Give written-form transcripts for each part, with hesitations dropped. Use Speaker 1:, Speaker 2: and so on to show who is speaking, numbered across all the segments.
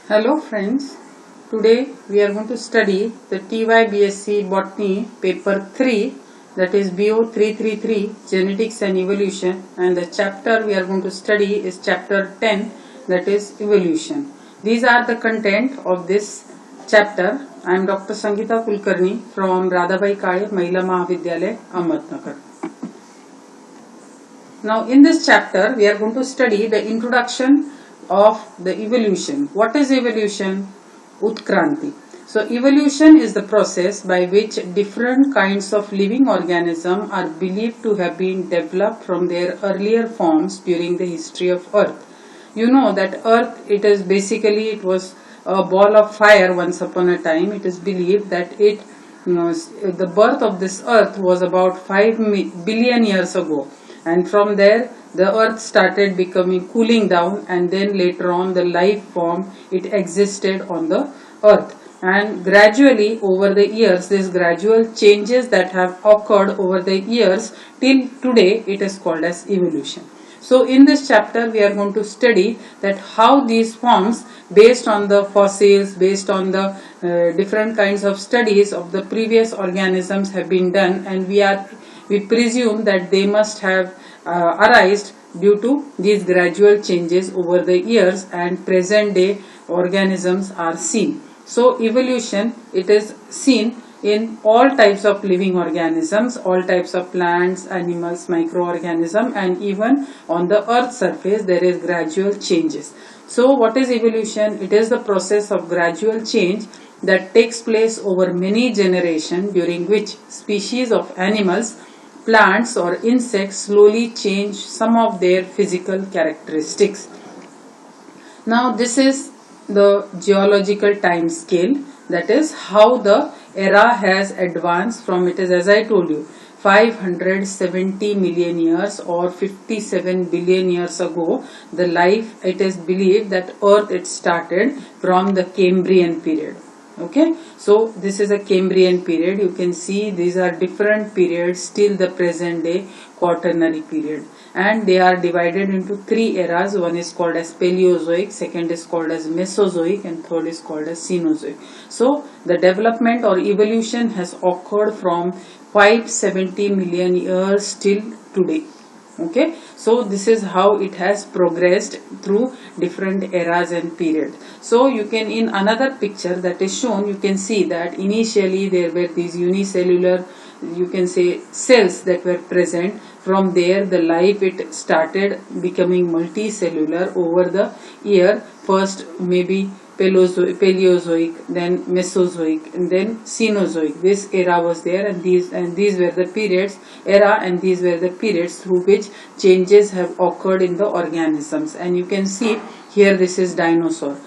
Speaker 1: Hello friends, today we are going to study the TYBSc Botany paper 3, that is BO 333 Genetics and Evolution, and the chapter we are going to study is chapter 10, that is Evolution. These are the content of this chapter. I am Dr. Sangita Kulkarni from Radhabai, Kale, Mahila, Mahavidyalaya, Ahmednagar. Now in this chapter we are going to study the introduction of the evolution. What is evolution? Utkranti. So evolution is the process by which different kinds of living organisms are believed to have been developed from their earlier forms during the history of Earth. You know that Earth, it was a ball of fire once upon a time. It is believed that the birth of this Earth was about 5 billion years ago, and from there the earth started becoming cooling down, and then later on the life form it existed on the earth, and gradually over the years these gradual changes that have occurred over the years till today, it is called as evolution. So in this chapter we are going to study that how these forms, based on the fossils, based on the different kinds of studies of the previous organisms have been done, and we presume that they must have arisen due to these gradual changes over the years, and present day organisms are seen. So evolution, it is seen in all types of living organisms, all types of plants, animals, microorganisms, and even on the earth surface there is gradual changes. So what is evolution? It is the process of gradual change that takes place over many generations, during which species of animals, plants or insects slowly change some of their physical characteristics. Now this is the geological time scale, that is how the era has advanced from, it is as I told you, 570 million years or 57 billion years ago. The life, it is believed that Earth, it started from the Cambrian period. Okay, so this is a Cambrian period. You can see these are different periods till the present day Quaternary period, and they are divided into three eras. One is called as Paleozoic, second is called as Mesozoic, and third is called as Cenozoic. So the development or evolution has occurred from 570 million years till today. Okay, so this is how it has progressed through different eras and periods. So you can, in another picture that is shown, you can see that initially there were these unicellular, you can say, cells that were present. From there the life, it started becoming multicellular over the year. First maybe Paleozoic, then Mesozoic, and then Cenozoic. This era was there, and these were the periods, these were the periods through which changes have occurred in the organisms. And you can see here, this is dinosaur.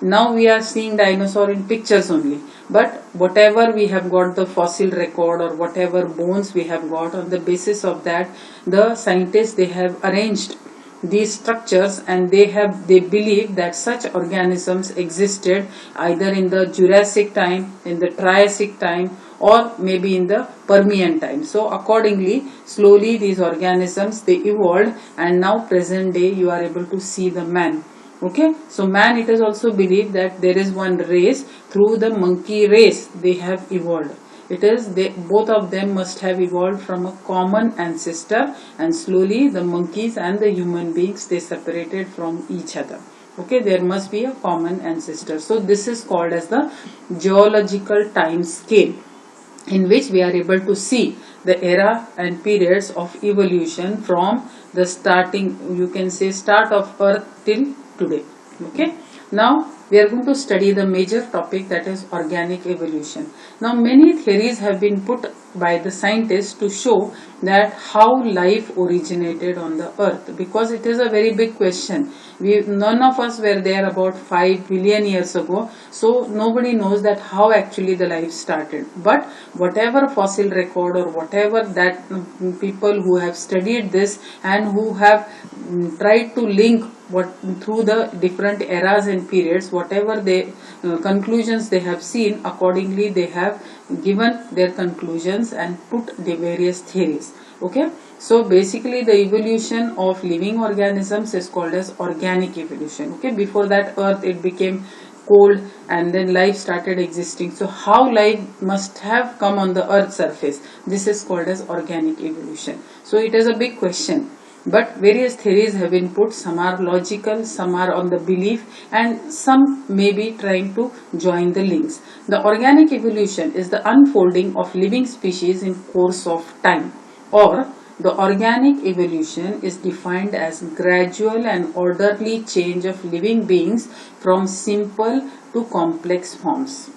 Speaker 1: Now we are seeing dinosaur in pictures only, but whatever we have got the fossil record or whatever bones we have got, on the basis of that the scientists, they have arranged these structures, and they believe that such organisms existed either in the Jurassic time, in the Triassic time, or maybe in the Permian time. So accordingly, slowly these organisms, they evolved, and now present day you are able to see the man. Okay, so man, it is also believed that there is one race, through the monkey race they have evolved. It is both of them must have evolved from a common ancestor, and slowly the monkeys and the human beings, they separated from each other. Okay, there must be a common ancestor. So this is called as the geological time scale, in which we are able to see the era and periods of evolution from the starting, you can say, start of Earth till today. Okay, now we are going to study the major topic, that is organic evolution. Now many theories have been put by the scientists to show that how life originated on the earth, because it is a very big question. None of us were there about 5 billion years ago, so nobody knows that how actually the life started. But whatever fossil record or whatever that people who have studied this and who have tried to link through the different eras and periods, whatever they conclusions they have seen, accordingly they have given their conclusions and put the various theories. Okay, so basically the evolution of living organisms is called as organic evolution. Okay, before that Earth, it became cold, and then life started existing. So how life must have come on the earth surface? This is called as organic evolution. So it is a big question, but various theories have been put. Some are logical, some are on the belief, and some may be trying to join the links. The organic evolution is the unfolding of living species in course of time, or the organic evolution is defined as gradual and orderly change of living beings from simple to complex forms.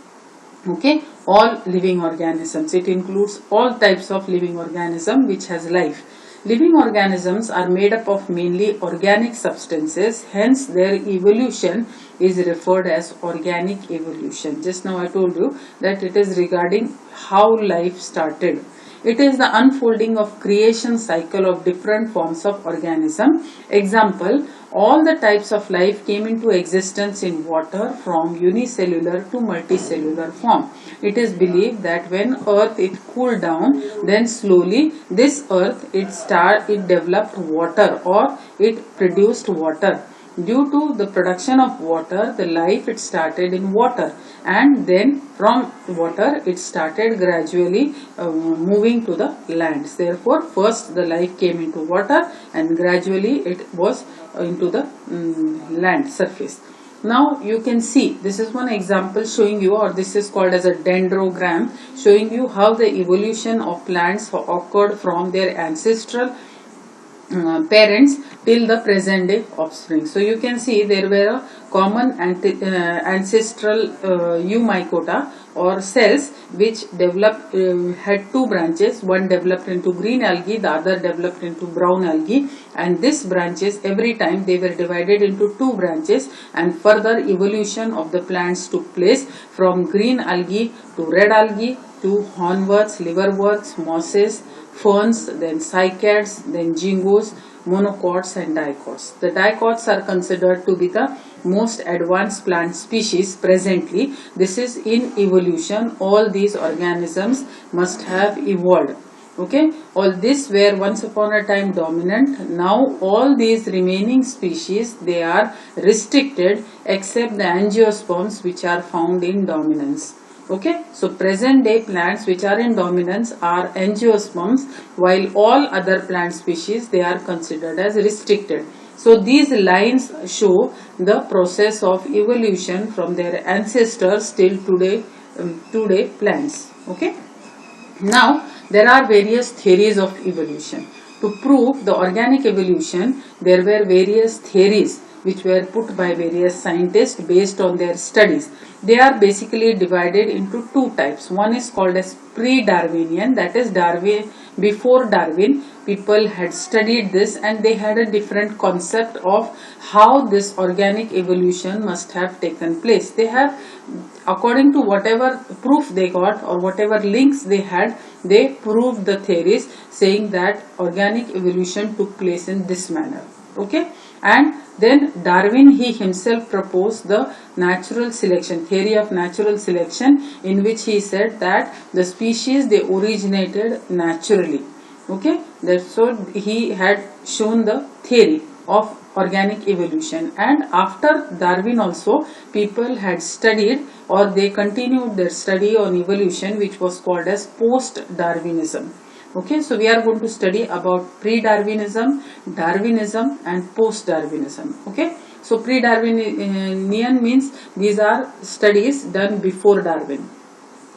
Speaker 1: Okay, all living organisms, it includes all types of living organism which has life. Living organisms are made up of mainly organic substances, hence their evolution is referred as organic evolution. Just now I told you that it is regarding how life started. It is the unfolding of creation cycle of different forms of organism. Example, all the types of life came into existence in water from unicellular to multicellular form. It is believed that when earth it cooled down, then slowly this earth it developed water, or it produced water. Due to the production of water, the life it started in water, and then from water it started gradually moving to the lands. Therefore, first the life came into water and gradually it was into the land surface. Now you can see, this is one example showing you, or this is called as a dendrogram, showing you how the evolution of plants occurred from their ancestral parents till the present day offspring. So you can see there were a common ancestral eumycota or cells which developed, had two branches. One developed into green algae, the other developed into brown algae, and these branches every time they were divided into two branches, and further evolution of the plants took place from green algae to red algae to hornworts, liverworts, mosses, ferns, then cycads, then jingos, monocots and dicots. The dicots are considered to be the most advanced plant species presently. This is in evolution. All these organisms must have evolved. Okay, all these were once upon a time dominant. Now all these remaining species, they are restricted except the angiosperms which are found in dominance. Okay, so present day plants which are in dominance are angiosperms, while all other plant species, they are considered as restricted. So these lines show the process of evolution from their ancestors till today plants. Okay, now there are various theories of evolution. To prove the organic evolution, there were various theories which were put by various scientists based on their studies. They are basically divided into two types. One is called as pre-Darwinian, that is Darwin, before Darwin people had studied this and they had a different concept of how this organic evolution must have taken place. They have, according to whatever proof they got or whatever links they had, they proved the theories saying that organic evolution took place in this manner. Okay, and then Darwin, he himself proposed the natural selection, theory of natural selection, in which he said that the species, they originated naturally. Okay, that's so he had shown the theory of organic evolution, and after Darwin also people had studied or they continued their study on evolution, which was called as post-Darwinism. Okay, so we are going to study about pre-Darwinism, Darwinism and post-Darwinism. Okay, so pre-Darwinian means these are studies done before Darwin.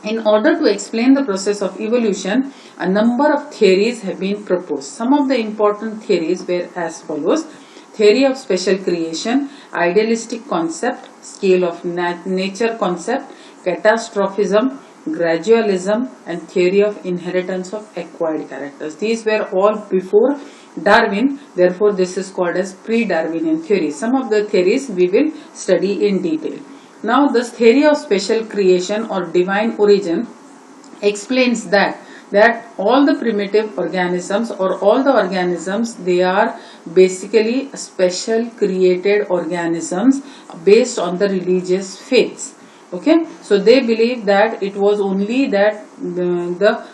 Speaker 1: In order to explain the process of evolution, a number of theories have been proposed. Some of the important theories were as follows: theory of special creation, idealistic concept, scale of nature concept, catastrophism, gradualism and theory of inheritance of acquired characters. These were all before Darwin, therefore this is called as pre-Darwinian theory. Some of the theories we will study in detail. Now this theory of special creation or divine origin explains that all the primitive organisms or all the organisms, they are basically special created organisms based on the religious faiths. Okay, so they believe that it was only that the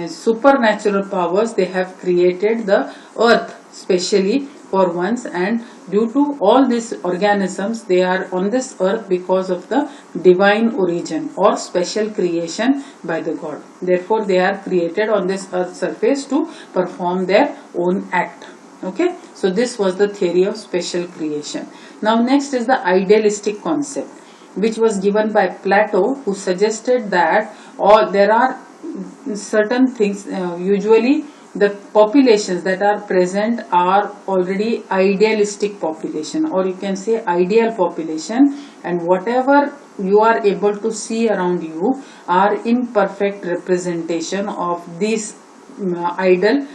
Speaker 1: supernatural powers, they have created the earth specially for once, and due to all these organisms, they are on this earth because of the divine origin or special creation by the God. Therefore, they are created on this earth surface to perform their own act. Okay, so this was the theory of special creation. Now next is the idealistic concept, which was given by Plato, who suggested that there are certain things, usually the populations that are present are already idealistic population, or you can say ideal population, and whatever you are able to see around you are imperfect representation of these ideal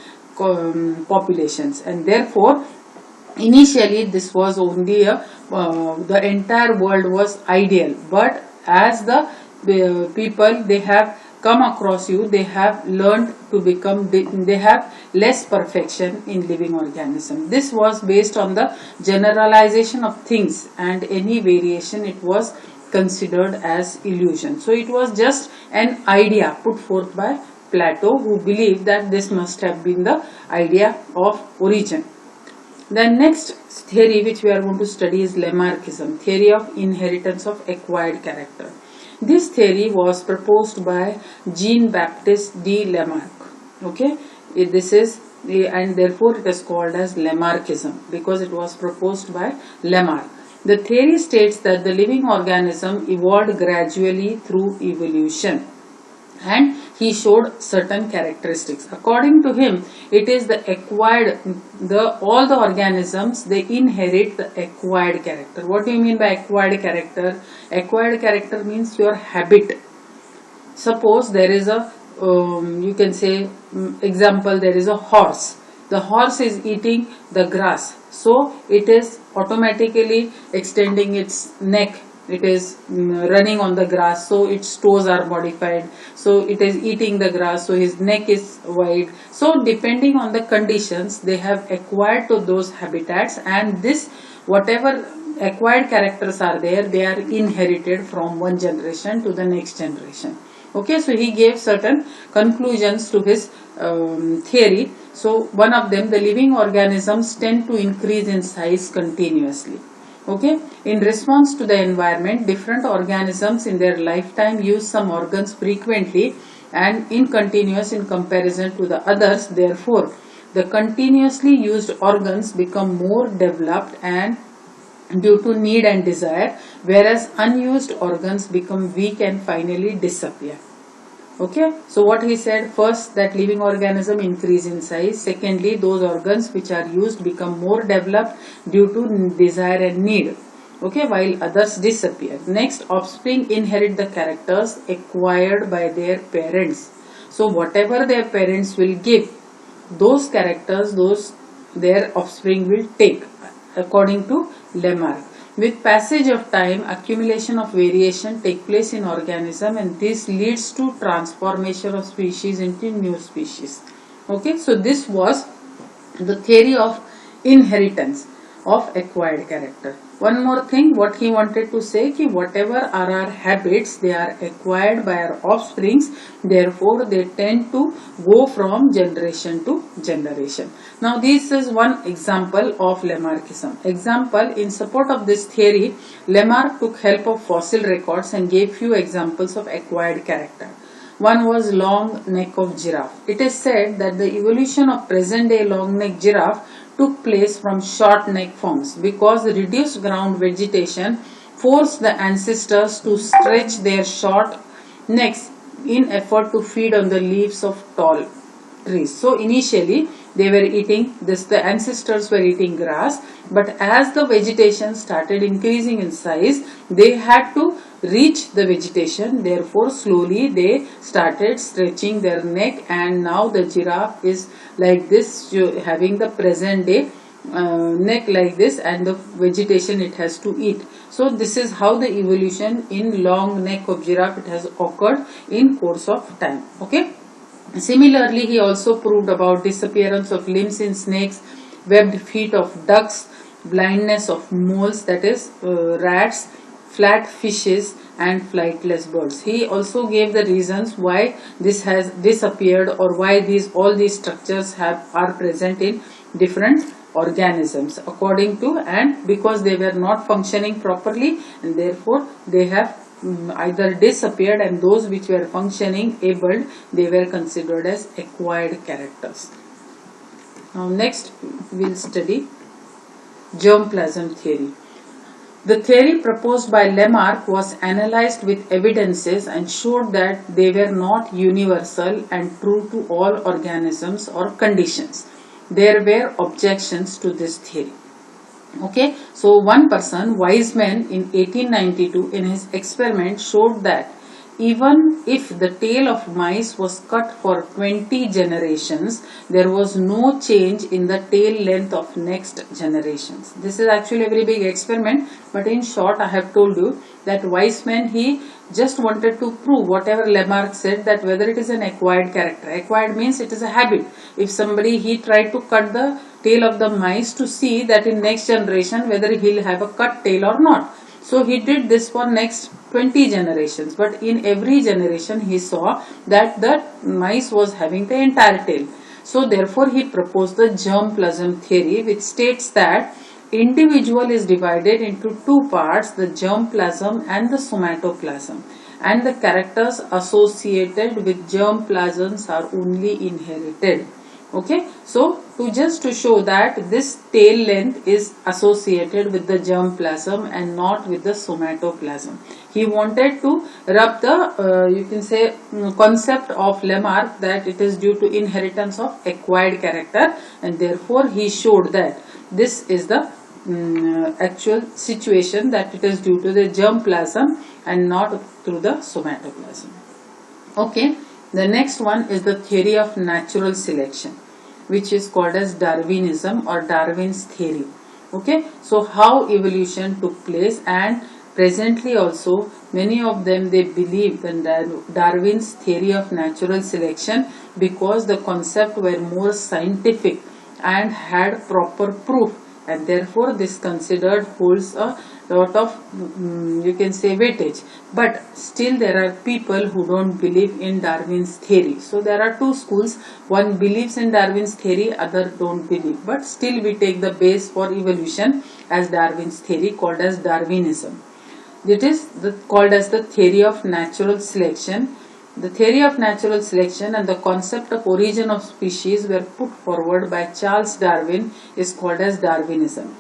Speaker 1: populations, and therefore initially this was only the entire world was ideal, but as the people they have come across you, they have learned to become, they have less perfection in living organism. This was based on the generalization of things, and any variation it was considered as illusion. So it was just an idea put forth by Plato, who believed that this must have been the idea of origin. The next theory which we are going to study is Lamarckism, theory of inheritance of acquired character. This theory was proposed by Jean-Baptiste de Lamarck. Okay, this is, and therefore it is called as Lamarckism because it was proposed by Lamarck. The theory states that the living organism evolved gradually through evolution, and he showed certain characteristics. According to him, it is the acquired, all the organisms, they inherit the acquired character. What do you mean by acquired character? Acquired character means your habit. Suppose there is a, you can say, example, there is a horse. The horse is eating the grass, so it is automatically extending its neck. It is running on the grass, so its toes are modified. So it is eating the grass, so his neck is wide. So depending on the conditions, they have acquired to those habitats, and this, whatever acquired characters are there, they are inherited from one generation to the next generation. Okay, so he gave certain conclusions to his theory. So one of them, the living organisms tend to increase in size continuously. Okay, in response to the environment, different organisms in their lifetime use some organs frequently and in continuous in comparison to the others. Therefore, the continuously used organs become more developed and due to need and desire, whereas unused organs become weak and finally disappear. Okay, so what he said, first, that living organism increase in size. Secondly, those organs which are used become more developed due to desire and need. Okay, while others disappear. Next, offspring inherit the characters acquired by their parents. So whatever their parents will give, those characters, their offspring will take, according to Lamarck. With passage of time, accumulation of variation take place in organism, and this leads to transformation of species into new species. Okay, so this was the theory of inheritance of acquired character. One more thing, what he wanted to say, कि whatever are our habits, they are acquired by our offsprings, therefore they tend to go from generation to generation. Now this is one example of Lamarckism. Example, in support of this theory, Lamarck took help of fossil records and gave few examples of acquired character. One was long neck of giraffe. It is said that the evolution of present day long neck giraffe took place from short neck forms because the reduced ground vegetation forced the ancestors to stretch their short necks in effort to feed on the leaves of tall trees. So initially they were eating this, the ancestors were eating grass, but as the vegetation started increasing in size, they had to reach the vegetation, therefore slowly they started stretching their neck, and now the giraffe is like this, having the present day neck like this, and the vegetation it has to eat. So this is how the evolution in long neck of giraffe it has occurred in course of time. Okay. Similarly, he also proved about disappearance of limbs in snakes, webbed feet of ducks, blindness of moles, that is rats, flat fishes and flightless birds. He also gave the reasons why this has disappeared, or why all these structures are present in different organisms according to, and because they were not functioning properly, and therefore they have either disappeared, and those which were functioning able, they were considered as acquired characters. Now next we'll study germplasm theory. The theory proposed by Lamarck was analyzed with evidences and showed that they were not universal and true to all organisms or conditions. There were objections to this theory. Okay, so one person, Weizmann, in 1892 in his experiment showed that even if the tail of mice was cut for 20 generations, there was no change in the tail length of next generations. This is actually a very big experiment, but in short I have told you that Weizmann, he just wanted to prove whatever Lamarck said, that whether it is an acquired character. Acquired means it is a habit. If somebody, he tried to cut the tail of the mice to see that in next generation whether he'll have a cut tail or not. So he did this for next 20 generations, but in every generation he saw that the mice was having the entire tail. So therefore he proposed the germplasm theory, which states that individual is divided into two parts, the germplasm and the somatoplasm, and the characters associated with germplasms are only inherited. Okay, so to show that this tail length is associated with the germplasm and not with the somatoplasm, he wanted to rub the you can say concept of Lamarck that it is due to inheritance of acquired character, and therefore he showed that this is the actual situation, that it is due to the germplasm and not through the somatoplasm. Okay, the next one is the theory of natural selection, which is called as Darwinism or Darwin's theory. Okay, so how evolution took place, and presently also many of them, they believe in Darwin's theory of natural selection because the concept were more scientific and had proper proof, and therefore this considered holds a lot of you can say weightage. But still there are people who don't believe in Darwin's theory. So there are two schools, one believes in Darwin's theory, other don't believe, but still we take the base for evolution as Darwin's theory, called as Darwinism. It is called as the theory of natural selection. The theory of natural selection and the concept of origin of species were put forward by Charles Darwin, is called as Darwinism.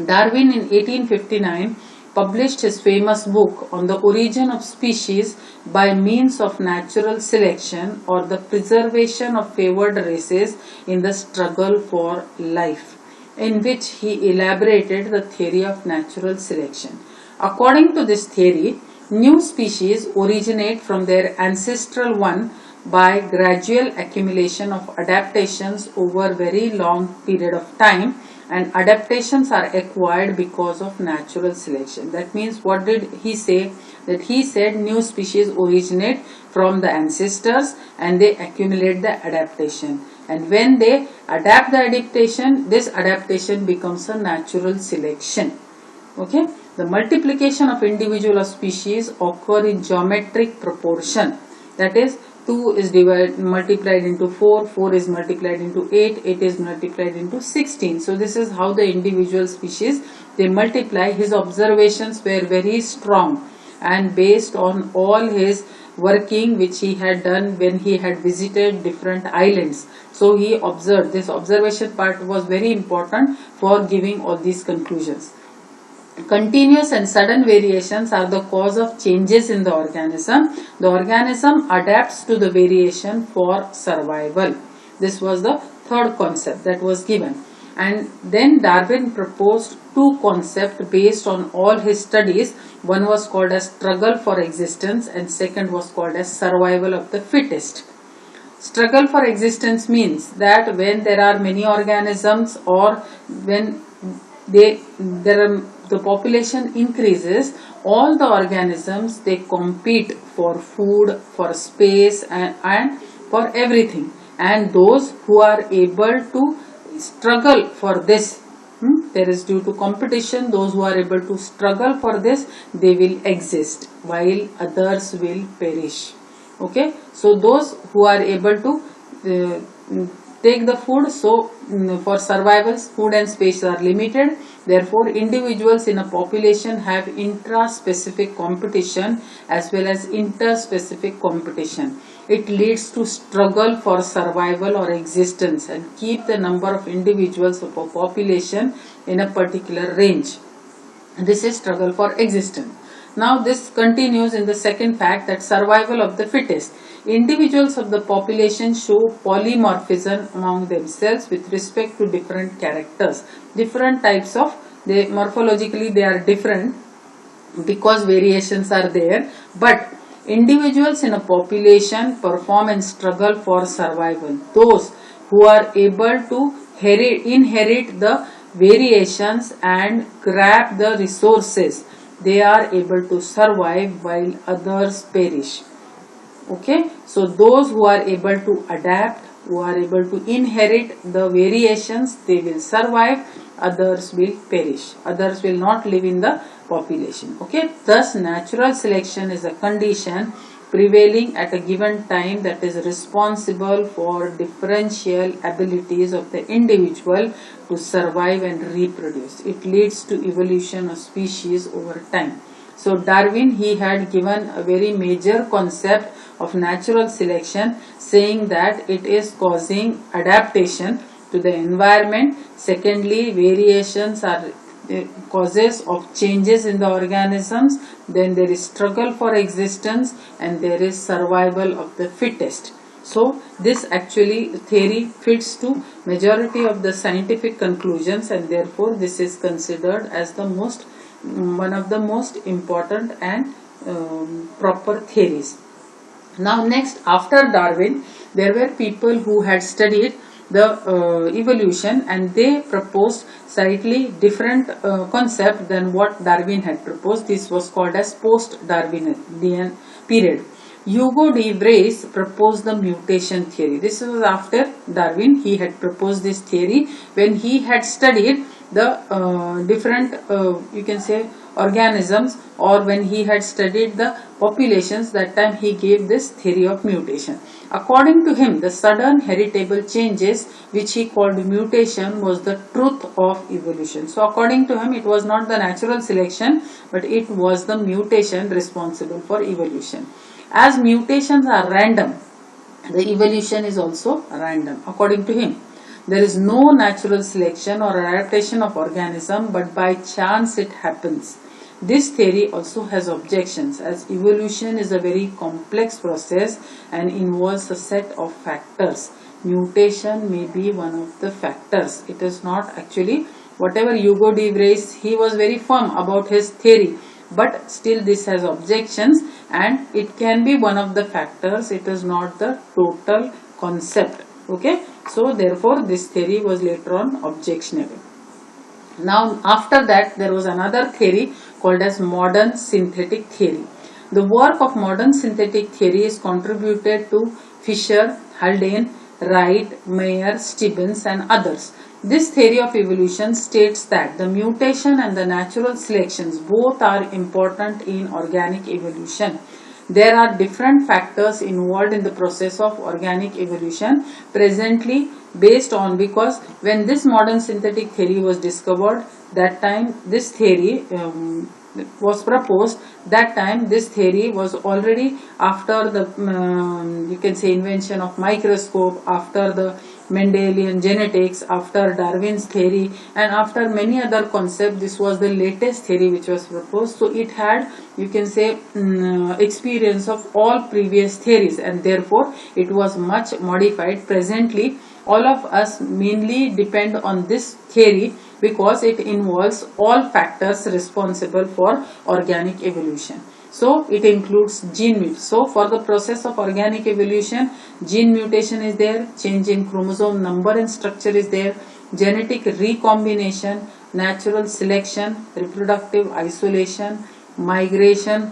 Speaker 1: Darwin in 1859 published his famous book on the origin of species by means of natural selection, or the preservation of favored races in the struggle for life, in which he elaborated the theory of natural selection. According to this theory, new species originate from their ancestral one by gradual accumulation of adaptations over very long period of time, and adaptations are acquired because of natural selection. That means, what did he say? That he said new species originate from the ancestors and they accumulate the adaptation, and when they adapt the adaptation, this adaptation becomes a natural selection. Okay, the multiplication of individual species occur in geometric proportion, that is 2 is multiplied into 4, 4 is multiplied into 8, 8 is multiplied into 16. So this is how the individual species, they multiply. His observations were very strong, and based on all his working which he had done when he had visited different islands. So he observed, this observation part was very important for giving all these conclusions. Continuous and sudden variations are the cause of changes in the organism. The organism adapts to the variation for survival. This was the third concept that was given. And then Darwin proposed two concepts based on all his studies. One was called as struggle for existence, and second was called as survival of the fittest. Struggle for existence means that when there are many organisms, or when the population increases, all the organisms, they compete for food, for space, and for everything. And those who are able to struggle for this, there is due to competition, those who are able to struggle for this, they will exist, while others will perish. Okay, so those who are able to Take the food, so for survival, food and space are limited. Therefore, individuals in a population have intra-specific competition as well as inter-specific competition. It leads to struggle for survival or existence and keep the number of individuals of a population in a particular range. This is struggle for existence. Now this continues in the second fact, that survival of the fittest. Individuals of the population show polymorphism among themselves with respect to different characters. Different types of, morphologically they are different because variations are there, but individuals in a population perform and struggle for survival. Those who are able to inherit the variations and grab the resources, they are able to survive while others perish. Okay, so those who are able to adapt, who are able to inherit the variations, they will survive, others will perish, others will not live in the population. Okay, thus natural selection is a condition prevailing at a given time that is responsible for differential abilities of the individual to survive and reproduce. It leads to evolution of species over time. So Darwin, he had given a very major concept of natural selection, saying that it is causing adaptation to the environment. Secondly, variations are causes of changes in the organisms. Then there is struggle for existence, and there is survival of the fittest. So this actually theory fits to majority of the scientific conclusions, and therefore this is considered as the one of the most important and proper theories. Now next, after Darwin, there were people who had studied the evolution, and they proposed slightly different concept than what Darwin had proposed. This was called as post-Darwinian period. Hugo de Vries proposed the mutation theory. This was after Darwin. He had proposed this theory when he had studied the different you can say organisms, or when he had studied the populations. That time he gave this theory of mutation. According to him, the sudden heritable changes, which he called mutation, was the truth of evolution. So according to him, it was not the natural selection, but it was the mutation responsible for evolution. As mutations are random, the evolution is also random. According to him, there is no natural selection or adaptation of organism, but by chance it happens. This theory also has objections, as evolution is a very complex process and involves a set of factors. Mutation may be one of the factors. It is not actually, whatever Hugo de Vries, he was very firm about his theory, but still this has objections, and it can be one of the factors. It is not the total concept. Okay, so therefore this theory was later on objectionable. Now after that, there was another theory called as modern synthetic theory. The work of modern synthetic theory is contributed to Fisher, Haldane, Wright, Mayer, Stebbins and others. This theory of evolution states that the mutation and the natural selections both are important in organic evolution. There are different factors involved in the process of organic evolution presently, based on, because when this modern synthetic theory was discovered, that time this theory was proposed, that time this theory was already after the you can say invention of microscope, after the Mendelian genetics, after Darwin's theory, and after many other concepts. This was the latest theory which was proposed. So it had, you can say, experience of all previous theories, and therefore it was much modified. Presently, all of us mainly depend on this theory because it involves all factors responsible for organic evolution. So it includes gene mutation. So for the process of organic evolution, gene mutation is there, change in chromosome number and structure is there, genetic recombination, natural selection, reproductive isolation, migration,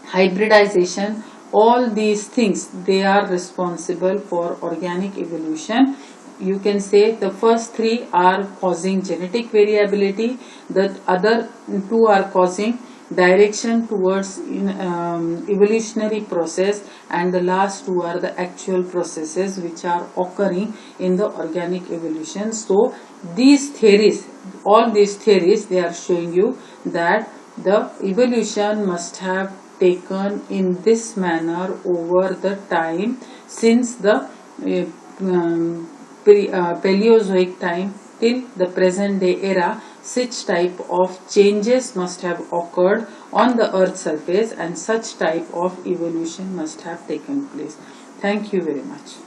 Speaker 1: hybridization. All these things, they are responsible for organic evolution. You can say the first three are causing genetic variability, the other two are causing direction towards evolutionary process, and the last two are the actual processes which are occurring in the organic evolution. So these theories, all these theories, they are showing you that the evolution must have taken in this manner over the time since the Paleozoic time till the present day era. Such type of changes must have occurred on the earth's surface, and such type of evolution must have taken place. Thank you very much.